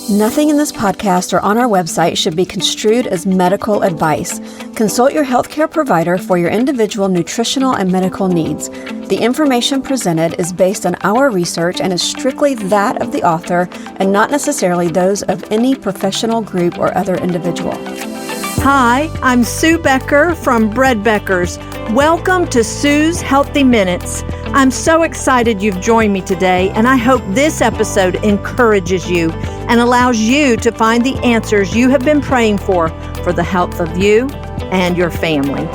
Nothing in this podcast or on our website should be construed as medical advice. Consult your healthcare provider for your individual nutritional and medical needs. The information presented is based on our research and is strictly that of the author and not necessarily those of any professional group or other individual. Hi, I'm Sue Becker from Bread Beckers. Welcome to Sue's Healthy Minutes. I'm so excited you've joined me today, and I hope this episode encourages you and allows you to find the answers you have been praying for the health of you and your family.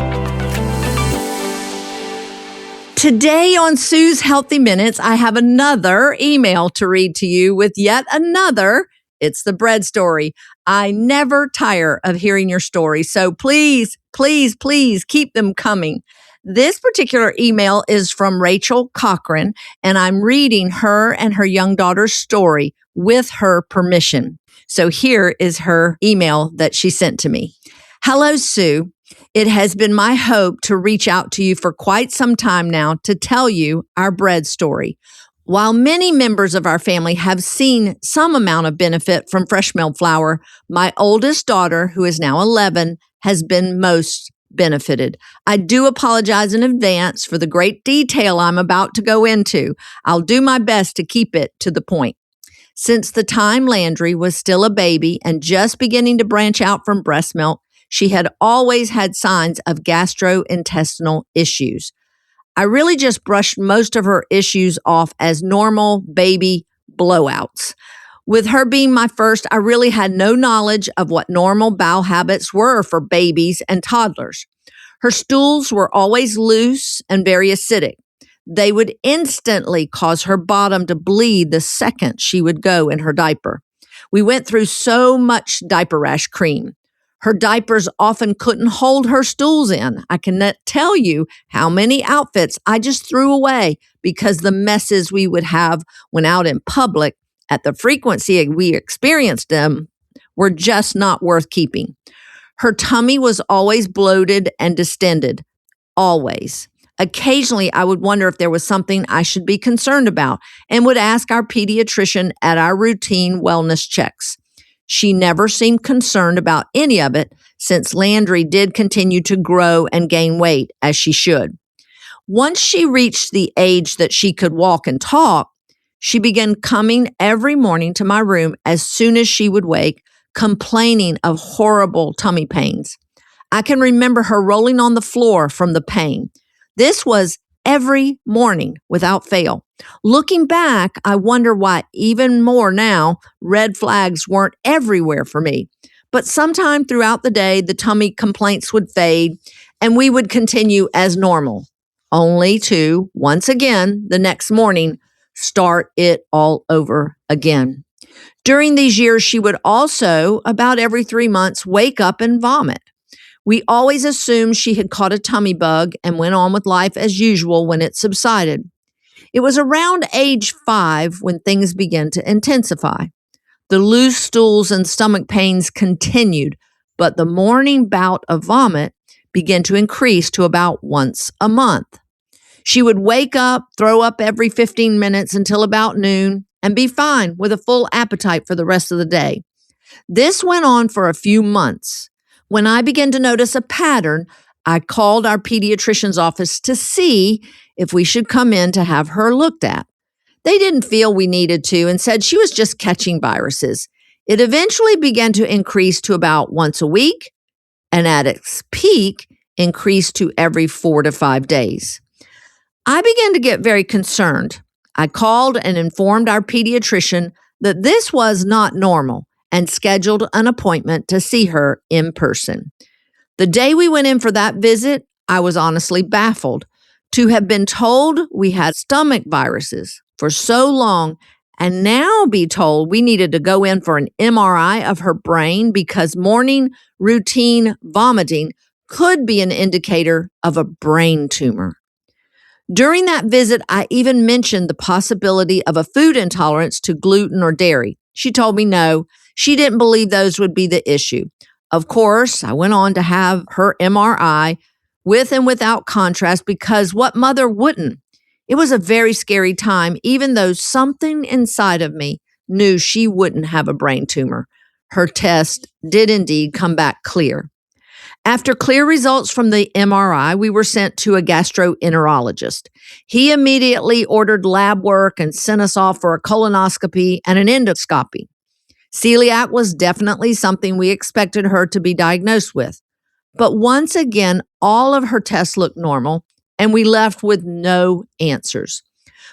Today on Sue's Healthy Minutes, I have another email to read to you with yet another. It's the bread story. I never tire of hearing your stories, so please keep them coming. This particular email is from Rachael Cochran, and I'm reading her and her young daughter's story with her permission. So here is her email that she sent to me. Hello, Sue. It has been my hope to reach out to you for quite some time now to tell you our bread story. While many members of our family have seen some amount of benefit from fresh milled flour, my oldest daughter, who is now 11, has been most benefited. I do apologize in advance for the great detail I'm about to go into. I'll do my best to keep it to the point. Since the time Landry was still a baby and just beginning to branch out from breast milk, she had always had signs of gastrointestinal issues. I really just brushed most of her issues off as normal baby blowouts. With her being my first, I really had no knowledge of what normal bowel habits were for babies and toddlers. Her stools were always loose and very acidic. They would instantly cause her bottom to bleed the second she would go in her diaper. We went through so much diaper rash cream. Her diapers often couldn't hold her stools in. I cannot tell you how many outfits I just threw away because the messes we would have when out in public at the frequency we experienced them were just not worth keeping. Her tummy was always bloated and distended. Always. Occasionally, I would wonder if there was something I should be concerned about and would ask our pediatrician at our routine wellness checks. She never seemed concerned about any of it since Landry did continue to grow and gain weight as she should. Once she reached the age that she could walk and talk, she began coming every morning to my room as soon as she would wake, complaining of horrible tummy pains. I can remember her rolling on the floor from the pain. This was every morning without fail. Looking back, I wonder why even more now, red flags weren't everywhere for me. But sometime throughout the day, the tummy complaints would fade and we would continue as normal, only to, once again, the next morning, start it all over again. During these years, she would also, about every 3 months, wake up and vomit. We always assumed she had caught a tummy bug and went on with life as usual when it subsided. It was around age 5 when things began to intensify. The loose stools and stomach pains continued, but the morning bout of vomit began to increase to about once a month. She would wake up, throw up every 15 minutes until about noon, and be fine with a full appetite for the rest of the day. This went on for a few months. When I began to notice a pattern, I called our pediatrician's office to see if we should come in to have her looked at. They didn't feel we needed to and said she was just catching viruses. It eventually began to increase to about once a week, and at its peak, increased to every 4 to 5 days. I began to get very concerned. I called and informed our pediatrician that this was not normal and scheduled an appointment to see her in person. The day we went in for that visit, I was honestly baffled. To have been told we had stomach viruses for so long and now be told we needed to go in for an MRI of her brain because morning routine vomiting could be an indicator of a brain tumor. During that visit, I even mentioned the possibility of a food intolerance to gluten or dairy. She told me no, she didn't believe those would be the issue. Of course, I went on to have her MRI with and without contrast because what mother wouldn't? It was a very scary time, even though something inside of me knew she wouldn't have a brain tumor. Her test did indeed come back clear. After clear results from the MRI, we were sent to a gastroenterologist. He immediately ordered lab work and sent us off for a colonoscopy and an endoscopy. Celiac was definitely something we expected her to be diagnosed with. But once again, all of her tests looked normal, and we left with no answers.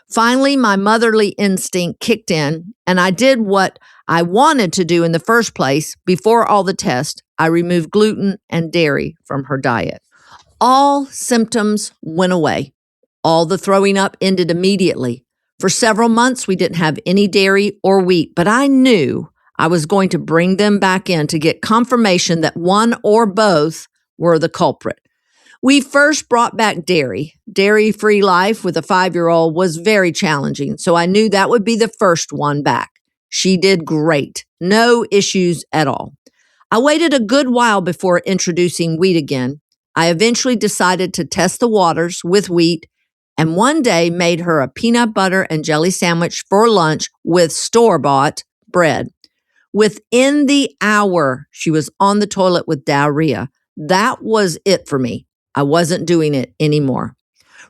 Finally, my motherly instinct kicked in, and I did what I wanted to do in the first place. Before all the tests, I removed gluten and dairy from her diet. All symptoms went away. All the throwing up ended immediately. For several months, we didn't have any dairy or wheat, but I knew I was going to bring them back in to get confirmation that one or both were the culprit. We first brought back dairy. Dairy-free life with a 5-year-old was very challenging, so I knew that would be the first one back. She did great. No issues at all. I waited a good while before introducing wheat again. I eventually decided to test the waters with wheat, and one day made her a peanut butter and jelly sandwich for lunch with store-bought bread. Within the hour, she was on the toilet with diarrhea. That was it for me. I wasn't doing it anymore.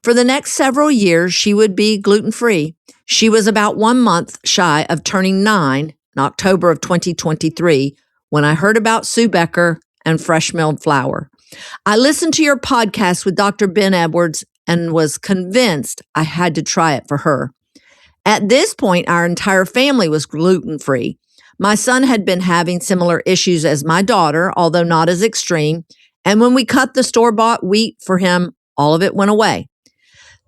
For the next several years, she would be gluten-free. She was about 1 month shy of turning 9 in October of 2023 when I heard about Sue Becker and fresh milled flour. I listened to your podcast with Dr. Ben Edwards and was convinced I had to try it for her. At this point, our entire family was gluten-free. My son had been having similar issues as my daughter, although not as extreme. And when we cut the store-bought wheat for him, all of it went away.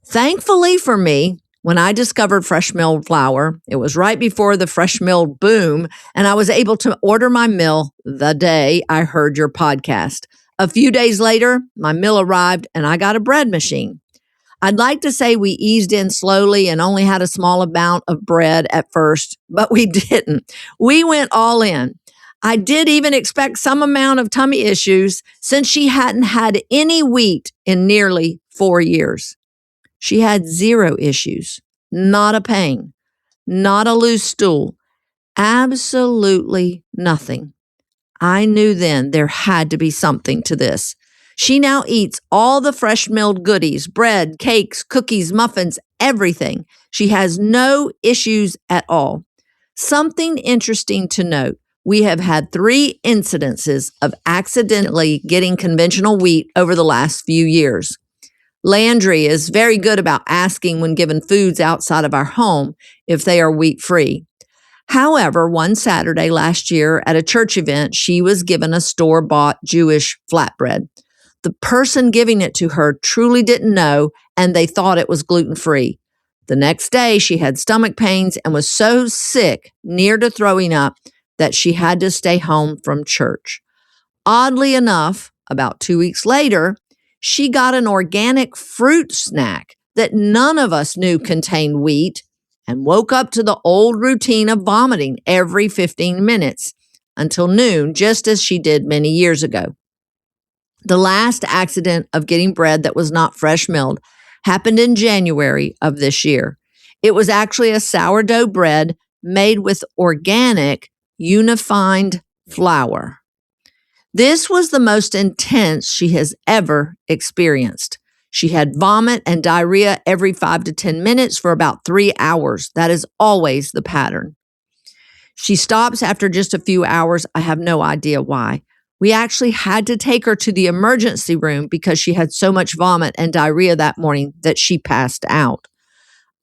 Thankfully for me, when I discovered fresh milled flour, it was right before the fresh milled boom, and I was able to order my mill the day I heard your podcast. A few days later, my mill arrived and I got a bread machine. I'd like to say we eased in slowly and only had a small amount of bread at first, but we didn't. We went all in. I did even expect some amount of tummy issues since she hadn't had any wheat in nearly 4 years. She had 0 issues, not a pain, not a loose stool, absolutely nothing. I knew then there had to be something to this. She now eats all the fresh milled goodies, bread, cakes, cookies, muffins, everything. She has no issues at all. Something interesting to note. We have had 3 incidences of accidentally getting conventional wheat over the last few years. Landry is very good about asking when given foods outside of our home if they are wheat-free. However, one Saturday last year at a church event, she was given a store-bought Jewish flatbread. The person giving it to her truly didn't know, and they thought it was gluten-free. The next day, she had stomach pains and was so sick, near to throwing up, that she had to stay home from church. Oddly enough, about 2 weeks later, she got an organic fruit snack that none of us knew contained wheat and woke up to the old routine of vomiting every 15 minutes until noon, just as she did many years ago. The last accident of getting bread that was not fresh milled happened in January of this year. It was actually a sourdough bread made with organic unexplained flour. This was the most intense she has ever experienced. She had vomit and diarrhea every 5 to 10 minutes for about 3 hours. That is always the pattern. She stops after just a few hours. I have no idea why. We actually had to take her to the emergency room because she had so much vomit and diarrhea that morning that she passed out.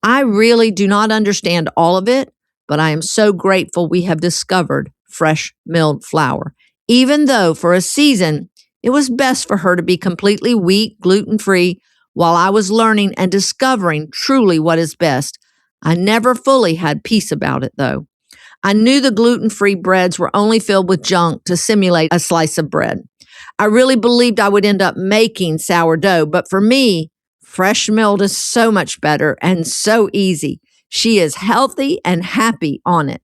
I really do not understand all of it, but I am so grateful we have discovered fresh milled flour. Even though for a season, it was best for her to be completely wheat, gluten-free, while I was learning and discovering truly what is best. I never fully had peace about it, though. I knew the gluten-free breads were only filled with junk to simulate a slice of bread. I really believed I would end up making sourdough, but for me, fresh milled is so much better and so easy. She is healthy and happy on it.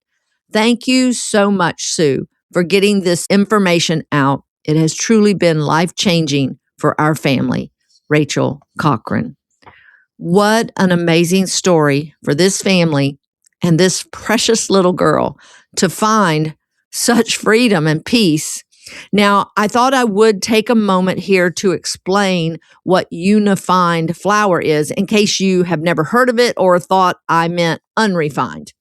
Thank you so much, Sue, for getting this information out. It has truly been life-changing for our family. Rachael, Cochran. What an amazing story for this family and this precious little girl to find such freedom and peace. Now, I thought I would take a moment here to explain what unrefined flour is in case you have never heard of it or thought I meant unrefined.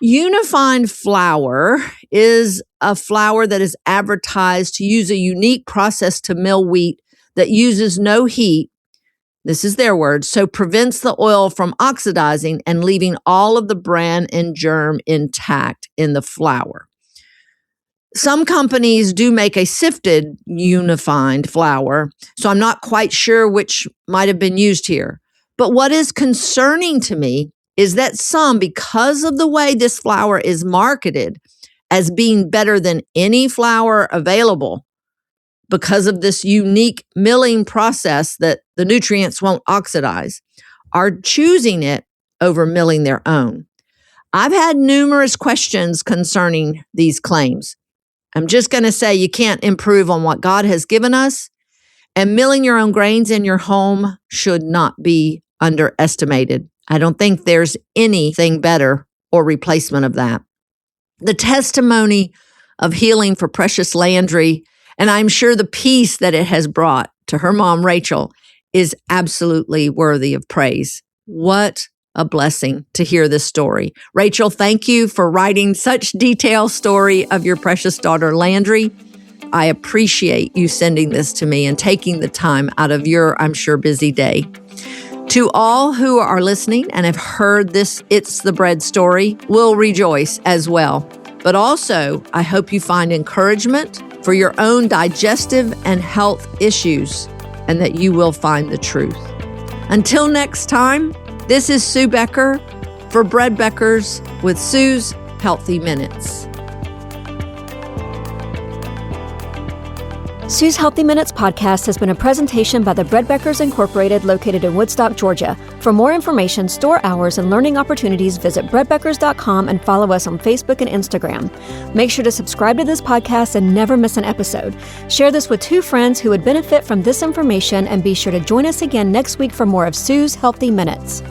Unrefined flour is a flour that is advertised to use a unique process to mill wheat that uses no heat. This is their word, so prevents the oil from oxidizing and leaving all of the bran and germ intact in the flour. Some companies do make a sifted unrefined flour, so I'm not quite sure which might have been used here. But what is concerning to me is that some, because of the way this flour is marketed as being better than any flour available, because of this unique milling process that the nutrients won't oxidize, are choosing it over milling their own. I've had numerous questions concerning these claims. I'm just going to say you can't improve on what God has given us, and milling your own grains in your home should not be underestimated. I don't think there's anything better or replacement of that. The testimony of healing for precious Landry, and I'm sure the peace that it has brought to her mom, Rachael, is absolutely worthy of praise. What a blessing to hear this story. Rachael, thank you for writing such detailed story of your precious daughter, Landry. I appreciate you sending this to me and taking the time out of your, I'm sure, busy day. To all who are listening and have heard this It's the Bread story, we'll rejoice as well. But also, I hope you find encouragement for your own digestive and health issues, and that you will find the truth. Until next time, this is Sue Becker for Bread Beckers with Sue's Healthy Minutes. Sue's Healthy Minutes podcast has been a presentation by the Bread Beckers Incorporated located in Woodstock, Georgia. For more information, store hours, and learning opportunities, visit breadbeckers.com and follow us on Facebook and Instagram. Make sure to subscribe to this podcast and never miss an episode. Share this with 2 friends who would benefit from this information, and be sure to join us again next week for more of Sue's Healthy Minutes.